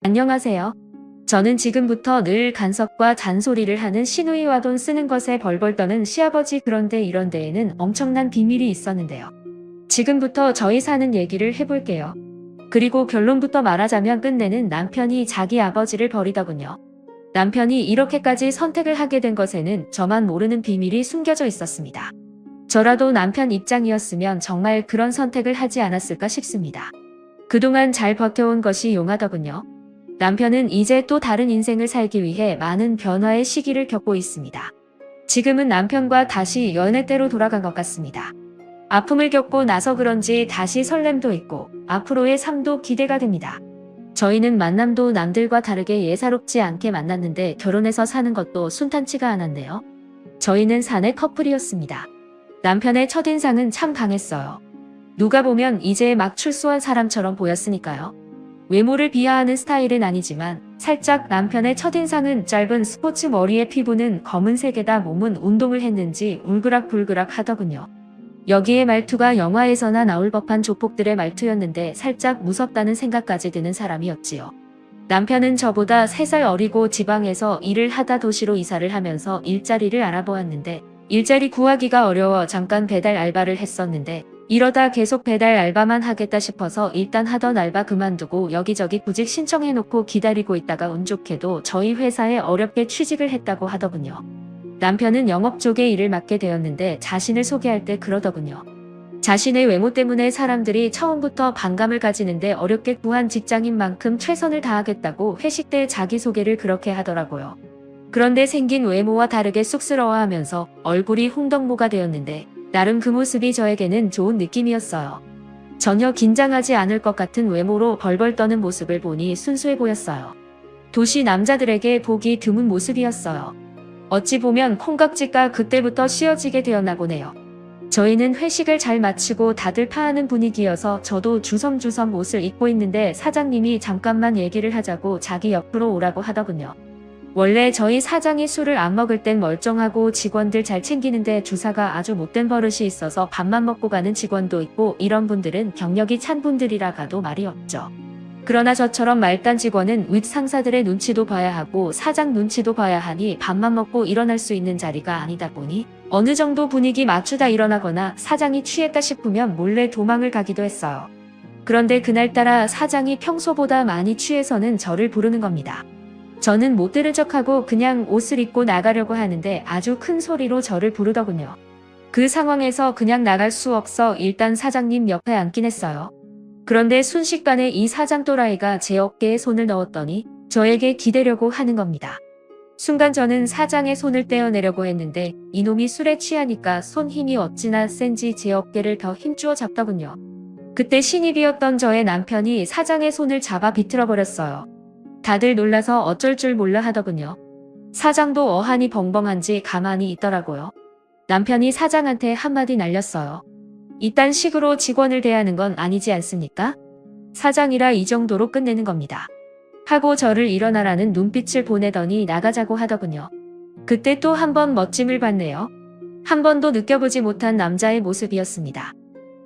안녕하세요. 저는 지금부터 늘 간섭과 잔소리를 하는 시누이와 돈 쓰는 것에 벌벌 떠는 시아버지, 그런데 이런 데에는 엄청난 비밀이 있었는데요. 지금부터 저희 사는 얘기를 해볼게요. 그리고 결론부터 말하자면 끝내는 남편이 자기 아버지를 버리더군요. 남편이 이렇게까지 선택을 하게 된 것에는 저만 모르는 비밀이 숨겨져 있었습니다. 저라도 남편 입장이었으면 정말 그런 선택을 하지 않았을까 싶습니다. 그동안 잘 버텨온 것이 용하더군요. 남편은 이제 또 다른 인생을 살기 위해 많은 변화의 시기를 겪고 있습니다. 지금은 남편과 다시 연애 때로 돌아간 것 같습니다. 아픔을 겪고 나서 그런지 다시 설렘도 있고 앞으로의 삶도 기대가 됩니다. 저희는 만남도 남들과 다르게 예사롭지 않게 만났는데 결혼해서 사는 것도 순탄치가 않았네요. 저희는 사내 커플이었습니다. 남편의 첫인상은 참 강했어요. 누가 보면 이제 막 출소한 사람처럼 보였으니까요. 외모를 비하하는 스타일은 아니지만 살짝 남편의 첫인상은 짧은 스포츠 머리에 피부는 검은색에다 몸은 운동을 했는지 울그락불그락 하더군요. 여기에 말투가 영화에서나 나올 법한 조폭들의 말투였는데 살짝 무섭다는 생각까지 드는 사람이었지요. 남편은 저보다 3살 어리고 지방에서 일을 하다 도시로 이사를 하면서 일자리를 알아보았는데 일자리 구하기가 어려워 잠깐 배달 알바를 했었는데 이러다 계속 배달 알바만 하겠다 싶어서 일단 하던 알바 그만두고 여기저기 구직 신청해놓고 기다리고 있다가 운 좋게도 저희 회사에 어렵게 취직을 했다고 하더군요. 남편은 영업 쪽에 일을 맡게 되었는데 자신을 소개할 때 그러더군요. 자신의 외모 때문에 사람들이 처음부터 반감을 가지는데 어렵게 구한 직장인 만큼 최선을 다하겠다고 회식 때 자기소개를 그렇게 하더라고요. 그런데 생긴 외모와 다르게 쑥스러워하면서 얼굴이 홍덕모가 되었는데 나름 그 모습이 저에게는 좋은 느낌이었어요. 전혀 긴장하지 않을 것 같은 외모로 벌벌 떠는 모습을 보니 순수해 보였어요. 도시 남자들에게 보기 드문 모습이었어요. 어찌 보면 콩깍지가 그때부터 씌어지게 되었나 보네요. 저희는 회식을 잘 마치고 다들 파하는 분위기여서 저도 주섬주섬 옷을 입고 있는데 사장님이 잠깐만 얘기를 하자고 자기 옆으로 오라고 하더군요. 원래 저희 사장이 술을 안 먹을 땐 멀쩡하고 직원들 잘 챙기는데 주사가 아주 못된 버릇이 있어서 밥만 먹고 가는 직원도 있고 이런 분들은 경력이 찬 분들이라 가도 말이 없죠. 그러나 저처럼 말단 직원은 윗 상사들의 눈치도 봐야 하고 사장 눈치도 봐야 하니 밥만 먹고 일어날 수 있는 자리가 아니다 보니 어느 정도 분위기 맞추다 일어나거나 사장이 취했다 싶으면 몰래 도망을 가기도 했어요. 그런데 그날따라 사장이 평소보다 많이 취해서는 저를 부르는 겁니다. 저는 못 들은 척하고 그냥 옷을 입고 나가려고 하는데 아주 큰 소리로 저를 부르더군요. 그 상황에서 그냥 나갈 수 없어 일단 사장님 옆에 앉긴 했어요. 그런데 순식간에 이 사장 또라이가 제 어깨에 손을 넣었더니 저에게 기대려고 하는 겁니다. 순간 저는 사장의 손을 떼어내려고 했는데 이놈이 술에 취하니까 손 힘이 어찌나 센지 제 어깨를 더 힘주어 잡더군요. 그때 신입이었던 저의 남편이 사장의 손을 잡아 비틀어 버렸어요. 다들 놀라서 어쩔 줄 몰라 하더군요. 사장도 어안이 벙벙한지 가만히 있더라고요. 남편이 사장한테 한마디 날렸어요. 이딴 식으로 직원을 대하는 건 아니지 않습니까? 사장이라 이 정도로 끝내는 겁니다. 하고 저를 일어나라는 눈빛을 보내더니 나가자고 하더군요. 그때 또 한 번 멋짐을 봤네요. 한 번도 느껴보지 못한 남자의 모습이었습니다.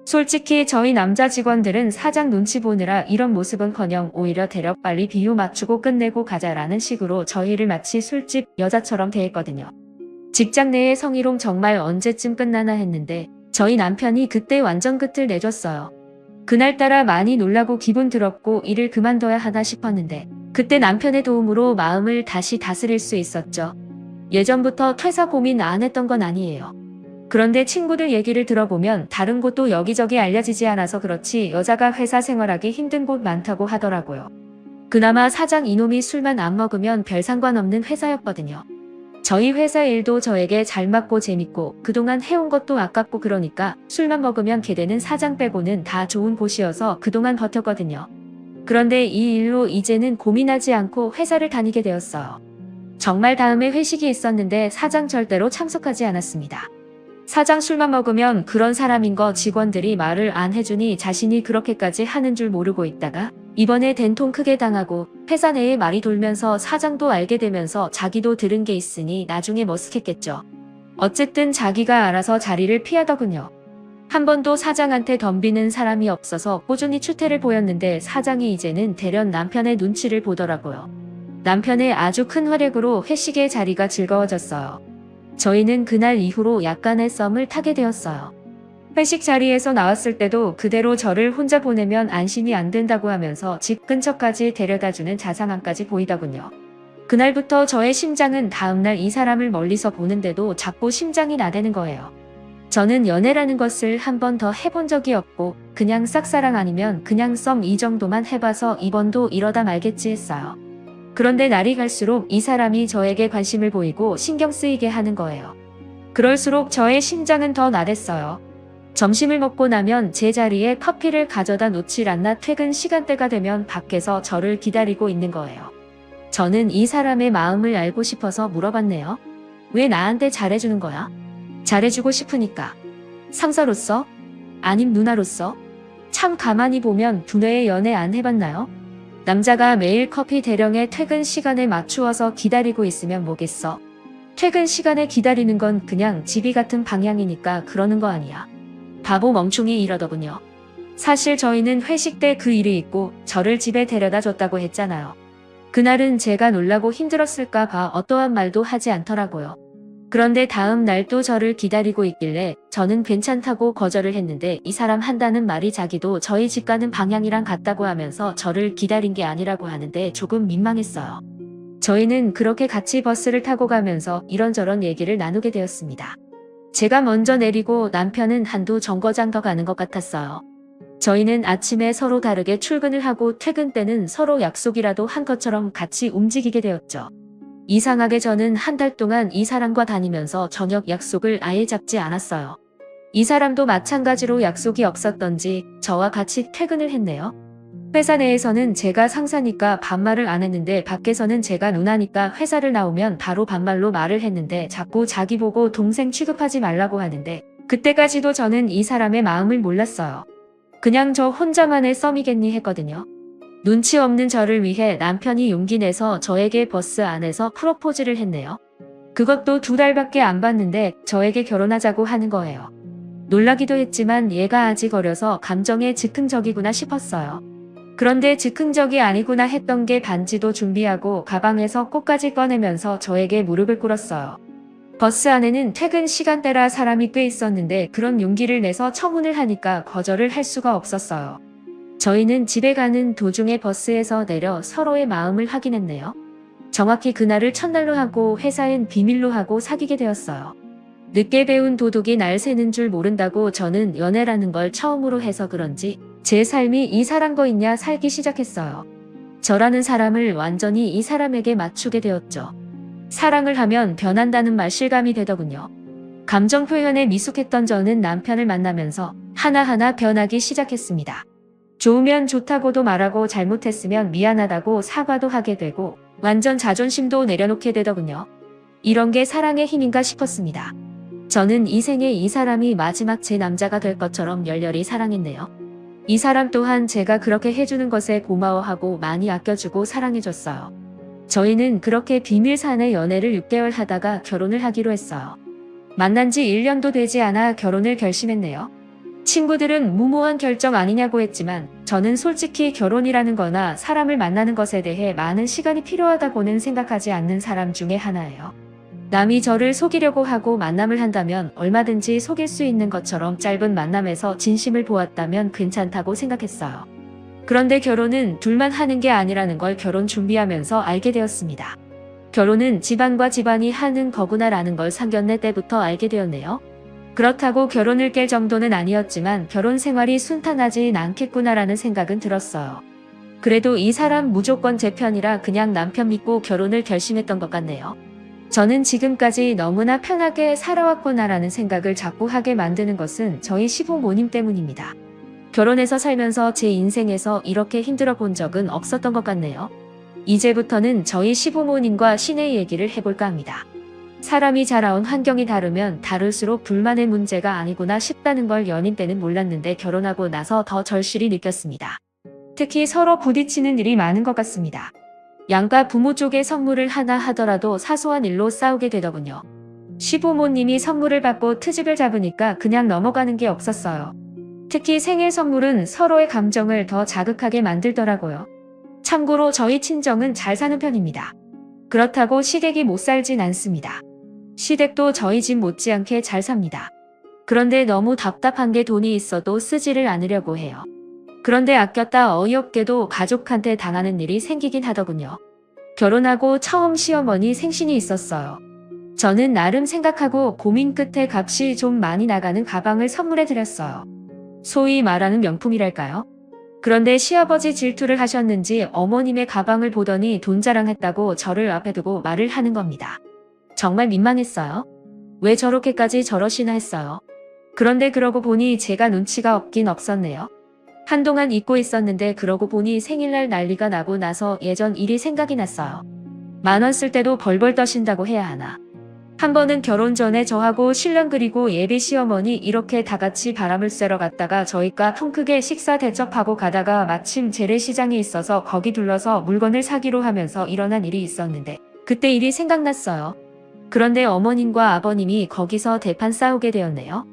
솔직히 저희 남자 직원들은 사장 눈치 보느라 이런 모습은커녕 오히려 대략 빨리 비유 맞추고 끝내고 가자라는 식으로 저희를 마치 술집 여자처럼 대했거든요. 직장 내의 성희롱 정말 언제쯤 끝나나 했는데 저희 남편이 그때 완전 끝을 내줬어요. 그날따라 많이 놀라고 기분 더럽고 일을 그만둬야 하나 싶었는데 그때 남편의 도움으로 마음을 다시 다스릴 수 있었죠. 예전부터 퇴사 고민 안 했던 건 아니에요. 그런데 친구들 얘기를 들어보면 다른 곳도 여기저기 알려지지 않아서 그렇지 여자가 회사 생활하기 힘든 곳 많다고 하더라고요. 그나마 사장 이놈이 술만 안 먹으면 별 상관없는 회사였거든요. 저희 회사 일도 저에게 잘 맞고 재밌고 그동안 해온 것도 아깝고 그러니까 술만 먹으면 개되는 사장 빼고는 다 좋은 곳이어서 그동안 버텼거든요. 그런데 이 일로 이제는 고민하지 않고 회사를 다니게 되었어요. 정말 다음에 회식이 있었는데 사장 절대로 참석하지 않았습니다. 사장 술만 먹으면 그런 사람인 거 직원들이 말을 안 해주니 자신이 그렇게까지 하는 줄 모르고 있다가 이번에 된통 크게 당하고 회사 내에 말이 돌면서 사장도 알게 되면서 자기도 들은 게 있으니 나중에 머쓱했겠죠. 어쨌든 자기가 알아서 자리를 피하더군요. 한 번도 사장한테 덤비는 사람이 없어서 꾸준히 추태를 보였는데 사장이 이제는 대련 남편의 눈치를 보더라고요. 남편의 아주 큰 활약으로 회식의 자리가 즐거워졌어요. 저희는 그날 이후로 약간의 썸을 타게 되었어요. 회식 자리에서 나왔을 때도 그대로 저를 혼자 보내면 안심이 안 된다고 하면서 집 근처까지 데려다주는 자상함까지 보이더군요. 그날부터 저의 심장은 다음날 이 사람을 멀리서 보는데도 자꾸 심장이 나대는 거예요. 저는 연애라는 것을 한 번 더 해본 적이 없고 그냥 싹사랑 아니면 그냥 썸 이 정도만 해봐서 이번도 이러다 말겠지 했어요. 그런데 날이 갈수록 이 사람이 저에게 관심을 보이고 신경 쓰이게 하는 거예요. 그럴수록 저의 심장은 더 나댔어요. 점심을 먹고 나면 제 자리에 커피를 가져다 놓질 않나 퇴근 시간대가 되면 밖에서 저를 기다리고 있는 거예요. 저는 이 사람의 마음을 알고 싶어서 물어봤네요. 왜 나한테 잘해주는 거야? 잘해주고 싶으니까. 상사로서? 아님 누나로서? 참 가만히 보면 두뇌에 연애 안 해봤나요? 남자가 매일 커피 대령에 퇴근 시간에 맞추어서 기다리고 있으면 뭐겠어? 퇴근 시간에 기다리는 건 그냥 집이 같은 방향이니까 그러는 거 아니야. 바보 멍충이 이러더군요. 사실 저희는 회식 때 그 일이 있고 저를 집에 데려다 줬다고 했잖아요. 그날은 제가 놀라고 힘들었을까 봐 어떠한 말도 하지 않더라고요. 그런데 다음 날 또 저를 기다리고 있길래 저는 괜찮다고 거절을 했는데 이 사람 한다는 말이 자기도 저희 집 가는 방향이랑 같다고 하면서 저를 기다린 게 아니라고 하는데 조금 민망했어요. 저희는 그렇게 같이 버스를 타고 가면서 이런저런 얘기를 나누게 되었습니다. 제가 먼저 내리고 남편은 한두 정거장 더 가는 것 같았어요. 저희는 아침에 서로 다르게 출근을 하고 퇴근 때는 서로 약속이라도 한 것처럼 같이 움직이게 되었죠. 이상하게 저는 한 달 동안 이 사람과 다니면서 저녁 약속을 아예 잡지 않았어요. 이 사람도 마찬가지로 약속이 없었던지 저와 같이 퇴근을 했네요. 회사 내에서는 제가 상사니까 반말을 안 했는데 밖에서는 제가 누나니까 회사를 나오면 바로 반말로 말을 했는데 자꾸 자기 보고 동생 취급하지 말라고 하는데 그때까지도 저는 이 사람의 마음을 몰랐어요. 그냥 저 혼자만의 썸이겠니 했거든요. 눈치 없는 저를 위해 남편이 용기 내서 저에게 버스 안에서 프로포즈를 했네요. 그것도 2달밖에 안 봤는데 저에게 결혼하자고 하는 거예요. 놀라기도 했지만 얘가 아직 어려서 감정에 즉흥적이구나 싶었어요. 그런데 즉흥적이 아니구나 했던 게 반지도 준비하고 가방에서 꽃까지 꺼내면서 저에게 무릎을 꿇었어요. 버스 안에는 퇴근 시간대라 사람이 꽤 있었는데 그런 용기를 내서 청혼을 하니까 거절을 할 수가 없었어요. 저희는 집에 가는 도중에 버스에서 내려 서로의 마음을 확인했네요. 정확히 그날을 첫날로 하고 회사엔 비밀로 하고 사귀게 되었어요. 늦게 배운 도둑이 날 새는 줄 모른다고 저는 연애라는 걸 처음으로 해서 그런지 제 삶이 이 사람과 있냐 살기 시작했어요. 저라는 사람을 완전히 이 사람에게 맞추게 되었죠. 사랑을 하면 변한다는 말 실감이 되더군요. 감정 표현에 미숙했던 저는 남편을 만나면서 하나하나 변하기 시작했습니다. 좋으면 좋다고도 말하고 잘못했으면 미안하다고 사과도 하게 되고 완전 자존심도 내려놓게 되더군요. 이런 게 사랑의 힘인가 싶었습니다. 저는 이 생에 이 사람이 마지막 제 남자가 될 것처럼 열렬히 사랑했네요. 이 사람 또한 제가 그렇게 해주는 것에 고마워하고 많이 아껴주고 사랑해줬어요. 저희는 그렇게 비밀사내 연애를 6개월 하다가 결혼을 하기로 했어요. 만난 지 1년도 되지 않아 결혼을 결심했네요. 친구들은 무모한 결정 아니냐고 했지만 저는 솔직히 결혼이라는 거나 사람을 만나는 것에 대해 많은 시간이 필요하다고는 생각하지 않는 사람 중에 하나예요. 남이 저를 속이려고 하고 만남을 한다면 얼마든지 속일 수 있는 것처럼 짧은 만남에서 진심을 보았다면 괜찮다고 생각했어요. 그런데 결혼은 둘만 하는 게 아니라는 걸 결혼 준비하면서 알게 되었습니다. 결혼은 집안과 집안이 하는 거구나라는 걸 상견례 때부터 알게 되었네요. 그렇다고 결혼을 깰 정도는 아니었지만 결혼 생활이 순탄하진 않겠구나라는 생각은 들었어요. 그래도 이 사람 무조건 제 편이라 그냥 남편 믿고 결혼을 결심했던 것 같네요. 저는 지금까지 너무나 편하게 살아왔구나라는 생각을 자꾸 하게 만드는 것은 저희 시부모님 때문입니다. 결혼해서 살면서 제 인생에서 이렇게 힘들어 본 적은 없었던 것 같네요. 이제부터는 저희 시부모님과 시내 얘기를 해볼까 합니다. 사람이 자라온 환경이 다르면 다를수록 불만의 문제가 아니구나 싶다는 걸 연인 때는 몰랐는데 결혼하고 나서 더 절실히 느꼈습니다. 특히 서로 부딪히는 일이 많은 것 같습니다. 양가 부모 쪽에 선물을 하나 하더라도 사소한 일로 싸우게 되더군요. 시부모님이 선물을 받고 트집을 잡으니까 그냥 넘어가는 게 없었어요. 특히 생일 선물은 서로의 감정을 더 자극하게 만들더라고요. 참고로 저희 친정은 잘 사는 편입니다. 그렇다고 시댁이 못 살진 않습니다. 시댁도 저희 집 못지않게 잘 삽니다. 그런데 너무 답답한 게 돈이 있어도 쓰지를 않으려고 해요. 그런데 아꼈다 어이없게도 가족한테 당하는 일이 생기긴 하더군요. 결혼하고 처음 시어머니 생신이 있었어요. 저는 나름 생각하고 고민 끝에 값이 좀 많이 나가는 가방을 선물해 드렸어요. 소위 말하는 명품이랄까요? 그런데 시아버지 질투를 하셨는지 어머님의 가방을 보더니 돈 자랑했다고 저를 앞에 두고 말을 하는 겁니다. 정말 민망했어요. 왜 저렇게까지 저러시나 했어요. 그런데 그러고 보니 제가 눈치가 없긴 없었네요. 한동안 잊고 있었는데 그러고 보니 생일날 난리가 나고 나서 예전 일이 생각이 났어요. 10,000원 쓸 때도 벌벌 떠신다고 해야 하나. 한 번은 결혼 전에 저하고 신랑 그리고 예비 시어머니 이렇게 다 같이 바람을 쐬러 갔다가 저희가 통 크게 식사 대접하고 가다가 마침 재래시장에 있어서 거기 둘러서 물건을 사기로 하면서 일어난 일이 있었는데 그때 일이 생각났어요. 그런데 어머님과 아버님이 거기서 대판 싸우게 되었네요.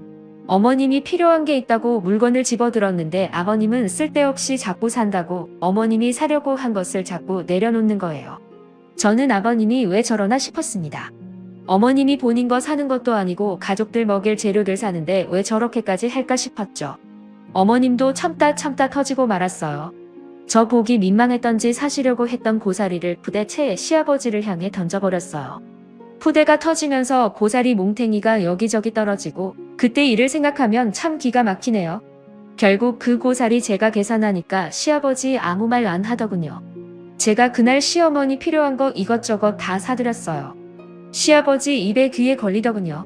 어머님이 필요한 게 있다고 물건을 집어들었는데 아버님은 쓸데없이 자꾸 산다고 어머님이 사려고 한 것을 자꾸 내려놓는 거예요. 저는 아버님이 왜 저러나 싶었습니다. 어머님이 본인 거 사는 것도 아니고 가족들 먹일 재료들 사는데 왜 저렇게까지 할까 싶었죠. 어머님도 참다 터지고 말았어요. 저 보기 민망했던지 사시려고 했던 고사리를 부대채 시아버지를 향해 던져버렸어요. 푸대가 터지면서 고사리 몽탱이가 여기저기 떨어지고 그때 일을 생각하면 참 기가 막히네요. 결국 그 고사리 제가 계산하니까 시아버지 아무 말 안 하더군요. 제가 그날 시어머니 필요한 거 이것저것 다 사드렸어요. 시아버지 입에 귀에 걸리더군요.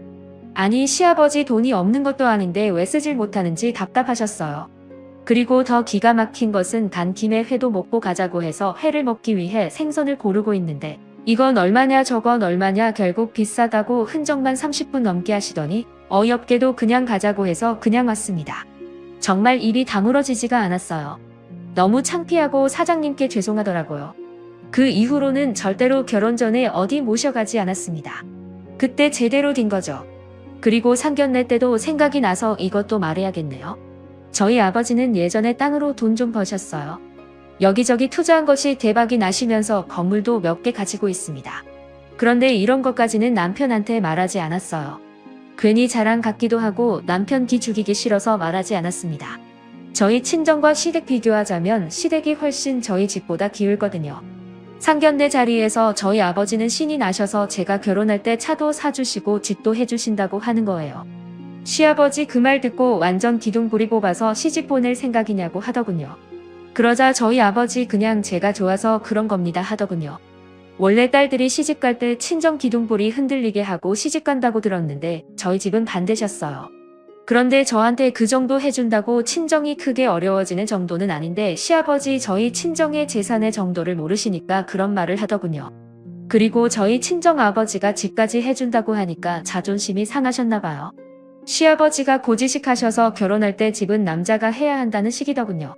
아니 시아버지 돈이 없는 것도 아닌데 왜 쓰질 못하는지 답답하셨어요. 그리고 더 기가 막힌 것은 간 김에 회도 먹고 가자고 해서 회를 먹기 위해 생선을 고르고 있는데 이건 얼마냐 저건 얼마냐 결국 비싸다고 흔적만 30분 넘게 하시더니 어이없게도 그냥 가자고 해서 그냥 왔습니다. 정말 입이 다물어지지가 않았어요. 너무 창피하고 사장님께 죄송하더라고요. 그 이후로는 절대로 결혼 전에 어디 모셔가지 않았습니다. 그때 제대로 된 거죠. 그리고 상견례 때도 생각이 나서 이것도 말해야겠네요. 저희 아버지는 예전에 땅으로 돈 좀 버셨어요. 여기저기 투자한 것이 대박이 나시면서 건물도 몇 개 가지고 있습니다. 그런데 이런 것까지는 남편한테 말하지 않았어요. 괜히 자랑 같기도 하고 남편 기 죽이기 싫어서 말하지 않았습니다. 저희 친정과 시댁 비교하자면 시댁이 훨씬 저희 집보다 기울거든요. 상견례 자리에서 저희 아버지는 신이 나셔서 제가 결혼할 때 차도 사주시고 집도 해주신다고 하는 거예요. 시아버지 그 말 듣고 완전 기둥불이 뽑아서 시집 보낼 생각이냐고 하더군요. 그러자 저희 아버지 그냥 제가 좋아서 그런 겁니다 하더군요. 원래 딸들이 시집 갈 때 친정 기둥불이 흔들리게 하고 시집 간다고 들었는데 저희 집은 반대셨어요. 그런데 저한테 그 정도 해준다고 친정이 크게 어려워지는 정도는 아닌데 시아버지 저희 친정의 재산의 정도를 모르시니까 그런 말을 하더군요. 그리고 저희 친정 아버지가 집까지 해준다고 하니까 자존심이 상하셨나 봐요. 시아버지가 고지식 하셔서 결혼할 때 집은 남자가 해야 한다는 식이더군요.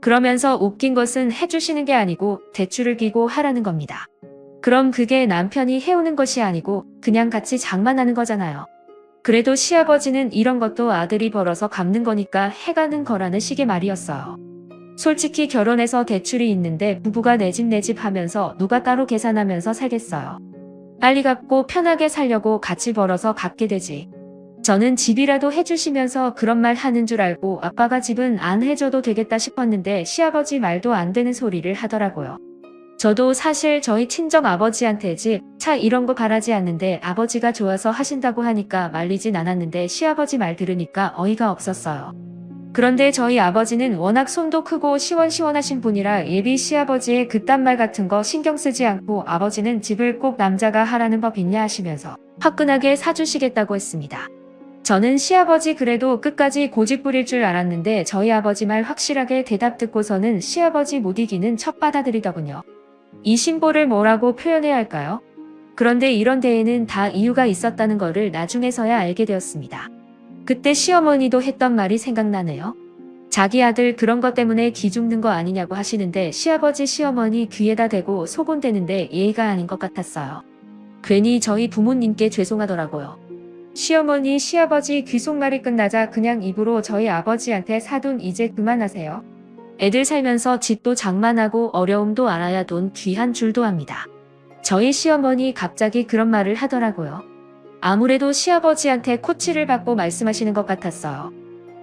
그러면서 웃긴 것은 해주시는 게 아니고 대출을 끼고 하라는 겁니다. 그럼 그게 남편이 해오는 것이 아니고 그냥 같이 장만하는 거잖아요. 그래도 시아버지는 이런 것도 아들이 벌어서 갚는 거니까 해가는 거라는 식의 말이었어요. 솔직히 결혼해서 대출이 있는데 부부가 내 집 하면서 누가 따로 계산하면서 살겠어요. 빨리 갚고 편하게 살려고 같이 벌어서 갚게 되지. 저는 집이라도 해주시면서 그런 말 하는 줄 알고 아빠가 집은 안 해줘도 되겠다 싶었는데 시아버지 말도 안 되는 소리를 하더라고요. 저도 사실 저희 친정 아버지한테 집, 차 이런 거 바라지 않는데 아버지가 좋아서 하신다고 하니까 말리진 않았는데 시아버지 말 들으니까 어이가 없었어요. 그런데 저희 아버지는 워낙 손도 크고 시원시원하신 분이라 예비 시아버지의 그딴 말 같은 거 신경 쓰지 않고 아버지는 집을 꼭 남자가 하라는 법 있냐 하시면서 화끈하게 사주시겠다고 했습니다. 저는 시아버지 그래도 끝까지 고집 부릴 줄 알았는데 저희 아버지 말 확실하게 대답 듣고서는 시아버지 못 이기는 척 받아들이더군요. 이 심보를 뭐라고 표현해야 할까요? 그런데 이런 데에는 다 이유가 있었다는 거를 나중에서야 알게 되었습니다. 그때 시어머니도 했던 말이 생각나네요. 자기 아들 그런 것 때문에 기 죽는 거 아니냐고 하시는데 시아버지 시어머니 귀에다 대고 소곤대는데 예의가 아닌 것 같았어요. 괜히 저희 부모님께 죄송하더라고요. 시어머니, 시아버지 귀속말이 끝나자 그냥 입으로 저희 아버지한테 사돈 이제 그만하세요. 애들 살면서 집도 장만하고 어려움도 알아야 돈 귀한 줄도 압니다. 저희 시어머니 갑자기 그런 말을 하더라고요. 아무래도 시아버지한테 코치를 받고 말씀하시는 것 같았어요.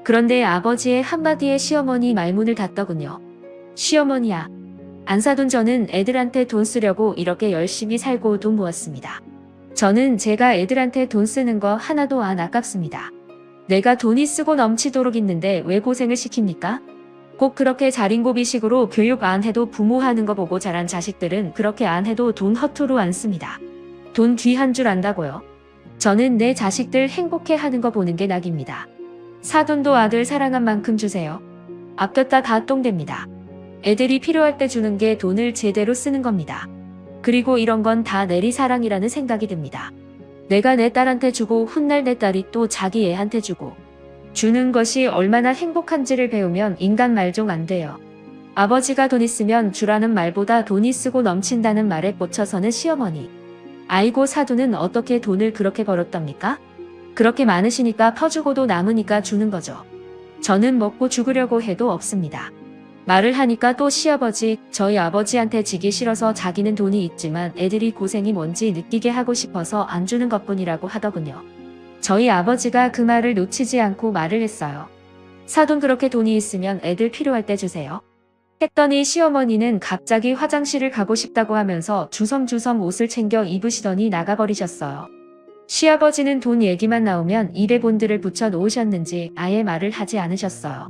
그런데 아버지의 한마디에 시어머니 말문을 닫더군요. 시어머니야, 안 사돈 저는 애들한테 돈 쓰려고 이렇게 열심히 살고 돈 모았습니다. 저는 제가 애들한테 돈 쓰는 거 하나도 안 아깝습니다. 내가 돈이 쓰고 넘치도록 있는데 왜 고생을 시킵니까? 꼭 그렇게 자린고비식으로 교육 안 해도 부모 하는 거 보고 자란 자식들은 그렇게 안 해도 돈 허투루 안 씁니다. 돈 귀한 줄 안다고요. 저는 내 자식들 행복해 하는 거 보는 게 낙입니다. 사돈도 아들 사랑한 만큼 주세요. 아꼈다 다 똥됩니다. 애들이 필요할 때 주는 게 돈을 제대로 쓰는 겁니다. 그리고 이런 건 다 내리사랑이라는 생각이 듭니다. 내가 내 딸한테 주고 훗날 내 딸이 또 자기 애한테 주고 주는 것이 얼마나 행복한지를 배우면 인간 말종 안 돼요. 아버지가 돈 있으면 주라는 말보다 돈이 쓰고 넘친다는 말에 꽂혀서는 시어머니. 아이고 사돈은 어떻게 돈을 그렇게 벌었답니까? 그렇게 많으시니까 퍼주고도 남으니까 주는 거죠. 저는 먹고 죽으려고 해도 없습니다. 말을 하니까 또 시아버지, 저희 아버지한테 지기 싫어서 자기는 돈이 있지만 애들이 고생이 뭔지 느끼게 하고 싶어서 안 주는 것뿐이라고 하더군요. 저희 아버지가 그 말을 놓치지 않고 말을 했어요. 사돈 그렇게 돈이 있으면 애들 필요할 때 주세요. 했더니 시어머니는 갑자기 화장실을 가고 싶다고 하면서 주섬주섬 옷을 챙겨 입으시더니 나가버리셨어요. 시아버지는 돈 얘기만 나오면 입에 본드를 붙여 놓으셨는지 아예 말을 하지 않으셨어요.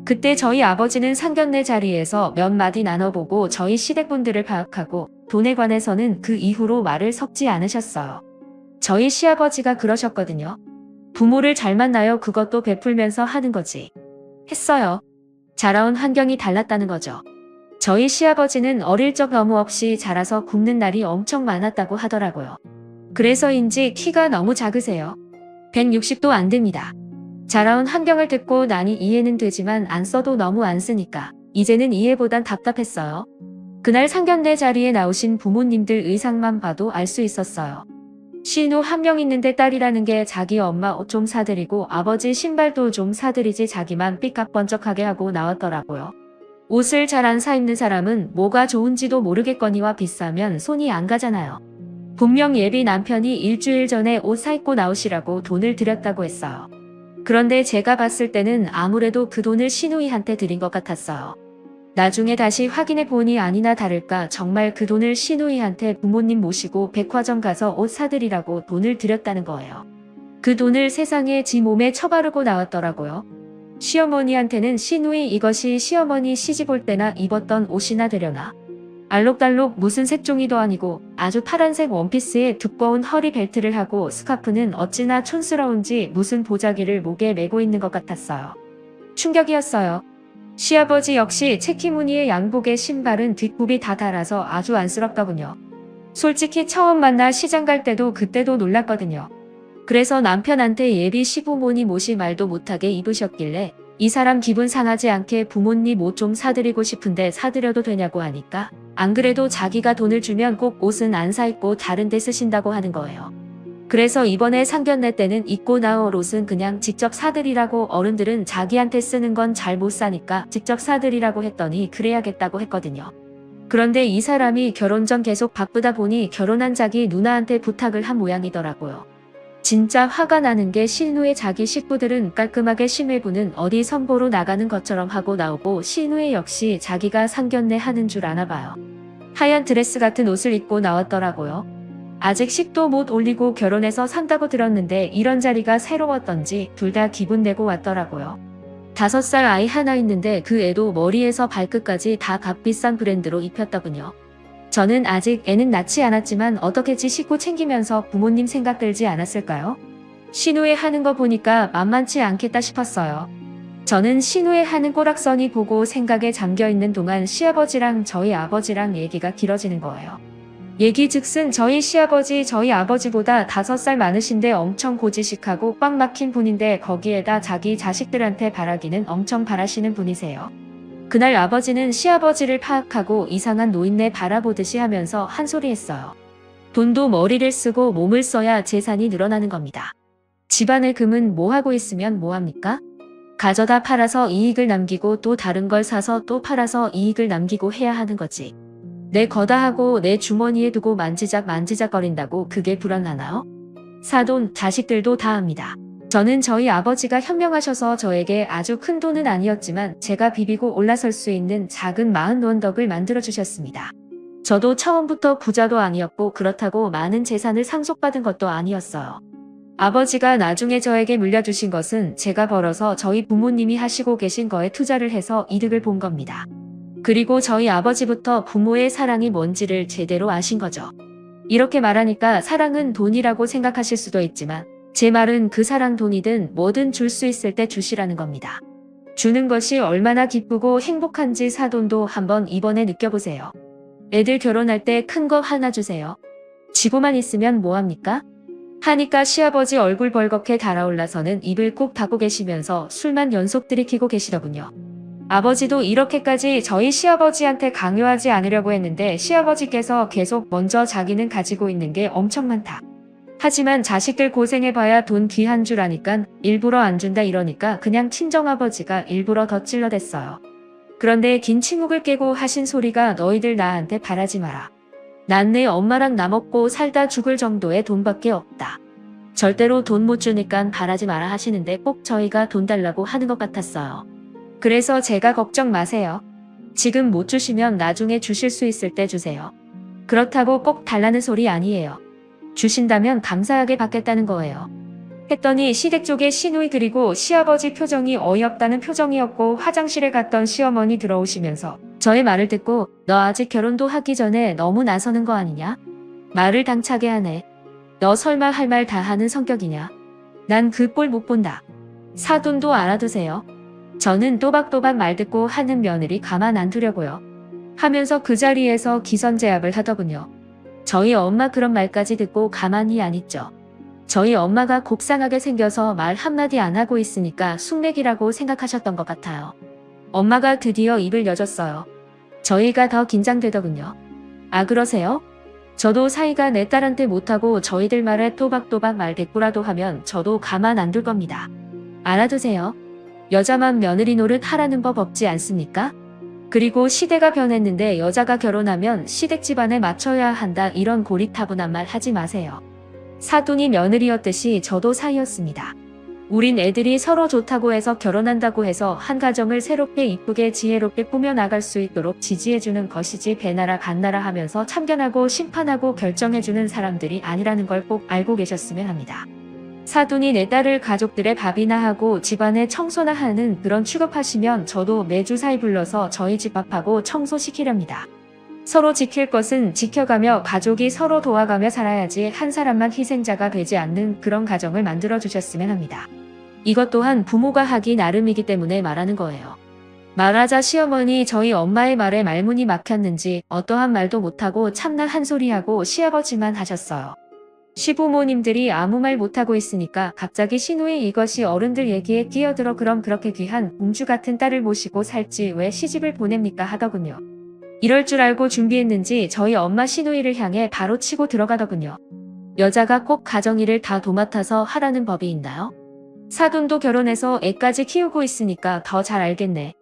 그때 저희 아버지는 상견례 자리에서 몇 마디 나눠보고 저희 시댁분들을 파악하고 돈에 관해서는 그 이후로 말을 섞지 않으셨어요. 저희 시아버지가 그러셨거든요. 부모를 잘 만나요. 그것도 베풀면서 하는 거지. 했어요. 자라온 환경이 달랐다는 거죠. 저희 시아버지는 어릴 적 너무 없이 자라서 굶는 날이 엄청 많았다고 하더라고요. 그래서인지 키가 너무 작으세요. 160도 안 됩니다. 자라온 환경을 듣고 나니 이해는 되지만 안 써도 너무 안 쓰니까 이제는 이해보단 답답했어요. 그날 상견례 자리에 나오신 부모님들 의상만 봐도 알 수 있었어요. 신우 한 명 있는데 딸이라는 게 자기 엄마 옷 좀 사드리고 아버지 신발도 좀 사드리지 자기만 삐깍번쩍하게 하고 나왔더라고요. 옷을 잘 안 사 입는 사람은 뭐가 좋은지도 모르겠거니와 비싸면 손이 안 가잖아요. 분명 예비 남편이 일주일 전에 옷 사 입고 나오시라고 돈을 드렸다고 했어요. 그런데 제가 봤을 때는 아무래도 그 돈을 시누이한테 드린 것 같았어요. 나중에 다시 확인해 보니 아니나 다를까 정말 그 돈을 시누이한테 부모님 모시고 백화점 가서 옷 사드리라고 돈을 드렸다는 거예요. 그 돈을 세상에 지 몸에 처바르고 나왔더라고요. 시어머니한테는 시누이 이것이 시어머니 시집 올 때나 입었던 옷이나 되려나. 알록달록 무슨 색종이도 아니고 아주 파란색 원피스에 두꺼운 허리 벨트를 하고 스카프는 어찌나 촌스러운지 무슨 보자기를 목에 메고 있는 것 같았어요. 충격이었어요. 시아버지 역시 체키무늬의 양복에 신발은 뒷굽이 다 닳아서 아주 안쓰럽더군요. 솔직히 처음 만나 시장 갈 때도 그때도 놀랐거든요. 그래서 남편한테 예비 시부모님 옷이 말도 못하게 입으셨길래 이 사람 기분 상하지 않게 부모님 옷 좀 사드리고 싶은데 사드려도 되냐고 하니까 안 그래도 자기가 돈을 주면 꼭 옷은 안 사 입고 다른 데 쓰신다고 하는 거예요. 그래서 이번에 상견례 때는 입고 나올 옷은 그냥 직접 사드리라고 어른들은 자기한테 쓰는 건 잘 못 사니까 직접 사드리라고 했더니 그래야겠다고 했거든요. 그런데 이 사람이 결혼 전 계속 바쁘다 보니 결혼한 자기 누나한테 부탁을 한 모양이더라고요. 진짜 화가 나는 게 신우의 자기 식구들은 깔끔하게 심해부는 어디 선보러 나가는 것처럼 하고 나오고 신우의 역시 자기가 상견례 하는 줄 아나 봐요. 하얀 드레스 같은 옷을 입고 나왔더라고요. 아직 식도 못 올리고 결혼해서 산다고 들었는데 이런 자리가 새로웠던지 둘 다 기분 내고 왔더라고요. 5살 아이 하나 있는데 그 애도 머리에서 발끝까지 다 값비싼 브랜드로 입혔더군요. 저는 아직 애는 낳지 않았지만 어떻게 지 식구 챙기면서 부모님 생각 들지 않았을까요? 신우애 하는 거 보니까 만만치 않겠다 싶었어요. 저는 신우애 하는 꼬락서니 보고 생각에 잠겨있는 동안 시아버지랑 저희 아버지랑 얘기가 길어지는 거예요. 얘기 즉슨 저희 시아버지 저희 아버지보다 5살 많으신데 엄청 고지식하고 꽉 막힌 분인데 거기에다 자기 자식들한테 바라기는 엄청 바라시는 분이세요. 그날 아버지는 시아버지를 파악하고 이상한 노인네 바라보듯이 하면서 한 소리 했어요. 돈도 머리를 쓰고 몸을 써야 재산이 늘어나는 겁니다. 집안의 금은 뭐 하고 있으면 뭐 합니까? 가져다 팔아서 이익을 남기고 또 다른 걸 사서 또 팔아서 이익을 남기고 해야 하는 거지. 내 거다 하고 내 주머니에 두고 만지작거린다고 그게 불안하나요? 사돈, 자식들도 다 합니다. 저는 저희 아버지가 현명하셔서 저에게 아주 큰 돈은 아니었지만 제가 비비고 올라설 수 있는 작은 마흔 원덕을 만들어 주셨습니다. 저도 처음부터 부자도 아니었고 그렇다고 많은 재산을 상속받은 것도 아니었어요. 아버지가 나중에 저에게 물려주신 것은 제가 벌어서 저희 부모님이 하시고 계신 거에 투자를 해서 이득을 본 겁니다. 그리고 저희 아버지부터 부모의 사랑이 뭔지를 제대로 아신 거죠. 이렇게 말하니까 사랑은 돈이라고 생각하실 수도 있지만 제 말은 그 사랑 돈이든 뭐든 줄 수 있을 때 주시라는 겁니다. 주는 것이 얼마나 기쁘고 행복한지 사돈도 한번 이번에 느껴보세요. 애들 결혼할 때 큰 거 하나 주세요. 지고만 있으면 뭐합니까? 하니까 시아버지 얼굴 벌겋게 달아올라서는 입을 꼭 닫고 계시면서 술만 연속 들이키고 계시더군요. 아버지도 이렇게까지 저희 시아버지한테 강요하지 않으려고 했는데 시아버지께서 계속 먼저 자기는 가지고 있는 게 엄청 많다. 하지만 자식들 고생해봐야 돈 귀한 줄 아니깐 일부러 안 준다 이러니까 그냥 친정아버지가 일부러 더 찔러댔어요. 그런데 긴 침묵을 깨고 하신 소리가 너희들 나한테 바라지 마라. 난 내 엄마랑 나 먹고 살다 죽을 정도의 돈밖에 없다. 절대로 돈 못 주니까 바라지 마라 하시는데 꼭 저희가 돈 달라고 하는 것 같았어요. 그래서 제가 걱정 마세요. 지금 못 주시면 나중에 주실 수 있을 때 주세요. 그렇다고 꼭 달라는 소리 아니에요. 주신다면 감사하게 받겠다는 거예요. 했더니 시댁 쪽에 시누이 그리고 시아버지 표정이 어이없다는 표정이었고 화장실에 갔던 시어머니 들어오시면서 저의 말을 듣고 너 아직 결혼도 하기 전에 너무 나서는 거 아니냐? 말을 당차게 하네. 너 설마 할 말 다 하는 성격이냐? 난 그 꼴 못 본다. 사돈도 알아두세요. 저는 또박또박 말 듣고 하는 며느리 가만 안 두려고요. 하면서 그 자리에서 기선제압을 하더군요. 저희 엄마 그런 말까지 듣고 가만히 안 있죠. 저희 엄마가 곱상하게 생겨서 말 한마디 안 하고 있으니까 숙맥이라고 생각하셨던 것 같아요. 엄마가 드디어 입을 여줬어요. 저희가 더 긴장되더군요. 아 그러세요? 저도 사이가 내 딸한테 못하고 저희들 말에 또박또박 말 대꾸라도 하면 저도 가만 안 둘 겁니다. 알아두세요. 여자만 며느리 노릇 하라는 법 없지 않습니까? 그리고 시대가 변했는데 여자가 결혼하면 시댁 집안에 맞춰야 한다 이런 고리타분한 말 하지 마세요. 사돈이 며느리였듯이 저도 사이였습니다. 우린 애들이 서로 좋다고 해서 결혼한다고 해서 한 가정을 새롭게 이쁘게 지혜롭게 꾸며나갈 수 있도록 지지해주는 것이지 배나라 간나라 하면서 참견하고 심판하고 결정해주는 사람들이 아니라는 걸 꼭 알고 계셨으면 합니다. 사돈이 내 딸을 가족들의 밥이나 하고 집안에 청소나 하는 그런 취급하시면 저도 매주 사이 불러서 저희 집 밥하고 청소시키렵니다. 서로 지킬 것은 지켜가며 가족이 서로 도와가며 살아야지 한 사람만 희생자가 되지 않는 그런 가정을 만들어 주셨으면 합니다. 이것 또한 부모가 하기 나름이기 때문에 말하는 거예요. 말하자 시어머니 저희 엄마의 말에 말문이 막혔는지 어떠한 말도 못하고 참나 한 소리하고 시아버지만 하셨어요. 시부모님들이 아무 말 못하고 있으니까 갑자기 시누이 이것이 어른들 얘기에 끼어들어 그럼 그렇게 귀한 공주 같은 딸을 모시고 살지 왜 시집을 보냅니까 하더군요. 이럴 줄 알고 준비했는지 저희 엄마 시누이를 향해 바로 치고 들어가더군요. 여자가 꼭 가정일을 다 도맡아서 하라는 법이 있나요? 사돈도 결혼해서 애까지 키우고 있으니까 더 잘 알겠네.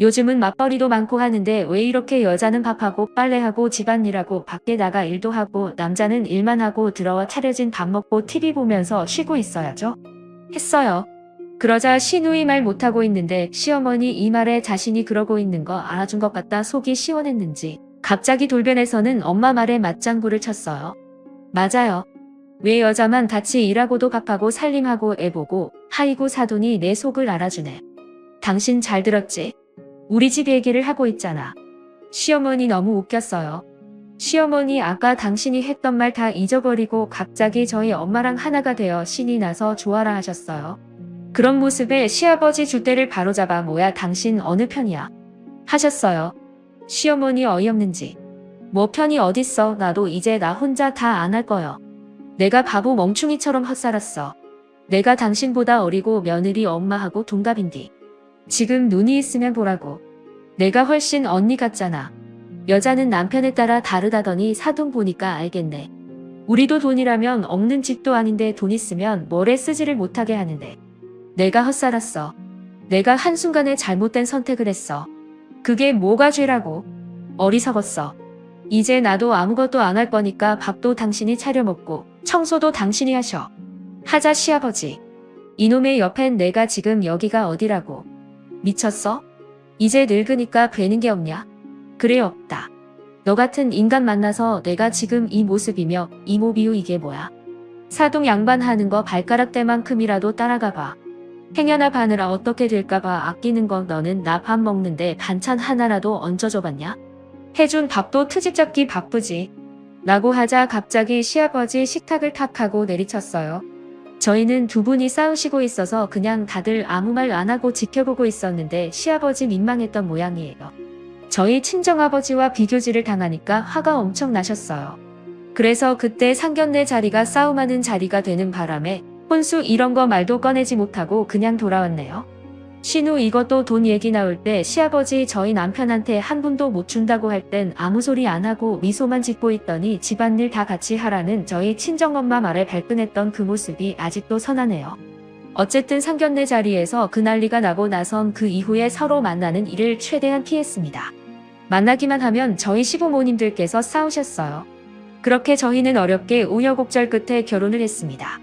요즘은 맞벌이도 많고 하는데 왜 이렇게 여자는 밥하고 빨래하고 집안일하고 밖에 나가 일도 하고 남자는 일만 하고 들어와 차려진 밥 먹고 TV 보면서 쉬고 있어야죠? 했어요. 그러자 시누이 말 못하고 있는데 시어머니 이 말에 자신이 그러고 있는 거 알아준 것 같다 속이 시원했는지 갑자기 돌변해서는 엄마 말에 맞장구를 쳤어요. 맞아요. 왜 여자만 같이 일하고도 밥하고 살림하고 애보고 하이고 사돈이 내 속을 알아주네. 당신 잘 들었지? 우리 집 얘기를 하고 있잖아. 시어머니 너무 웃겼어요. 시어머니 아까 당신이 했던 말 다 잊어버리고 갑자기 저희 엄마랑 하나가 되어 신이 나서 좋아라 하셨어요. 그런 모습에 시아버지 줏대를 바로잡아 뭐야 당신 어느 편이야? 하셨어요. 시어머니 어이없는지. 뭐 편이 어딨어 나도 이제 나 혼자 다 안 할 거요. 내가 바보 멍충이처럼 헛살았어. 내가 당신보다 어리고 며느리 엄마하고 동갑인디. 지금 눈이 있으면 보라고. 내가 훨씬 언니 같잖아. 여자는 남편에 따라 다르다더니 사돈 보니까 알겠네. 우리도 돈이라면 없는 집도 아닌데 돈 있으면 뭐래 쓰지를 못하게 하는데. 내가 헛살았어. 내가 한순간에 잘못된 선택을 했어. 그게 뭐가 죄라고. 어리석었어. 이제 나도 아무것도 안 할 거니까 밥도 당신이 차려 먹고 청소도 당신이 하셔. 하자 시아버지. 이놈의 옆엔 내가 지금 여기가 어디라고. 미쳤어? 이제 늙으니까 되는 게 없냐? 그래 없다. 너 같은 인간 만나서 내가 지금 이 모습이며 이모비우 이게 뭐야? 사동 양반하는 거 발가락 때만큼이라도 따라가 봐. 행여나 바느라 어떻게 될까봐 아끼는 건 너는 나 밥 먹는데 반찬 하나라도 얹어줘봤냐? 해준 밥도 트집 잡기 바쁘지. 라고 하자 갑자기 시아버지 식탁을 탁 하고 내리쳤어요. 저희는 두 분이 싸우시고 있어서 그냥 다들 아무 말 안 하고 지켜보고 있었는데 시아버지 민망했던 모양이에요. 저희 친정아버지와 비교질을 당하니까 화가 엄청 나셨어요. 그래서 그때 상견례 자리가 싸움하는 자리가 되는 바람에 혼수 이런 거 말도 꺼내지 못하고 그냥 돌아왔네요. 신우 이것도 돈 얘기 나올 때 시아버지 저희 남편한테 한 푼도 못 준다고 할 땐 아무 소리 안 하고 미소만 짓고 있더니 집안일 다 같이 하라는 저희 친정엄마 말에 발끈했던 그 모습이 아직도 선하네요. 어쨌든 상견례 자리에서 그 난리가 나고 나선 그 이후에 서로 만나는 일을 최대한 피했습니다. 만나기만 하면 저희 시부모님들께서 싸우셨어요. 그렇게 저희는 어렵게 우여곡절 끝에 결혼을 했습니다.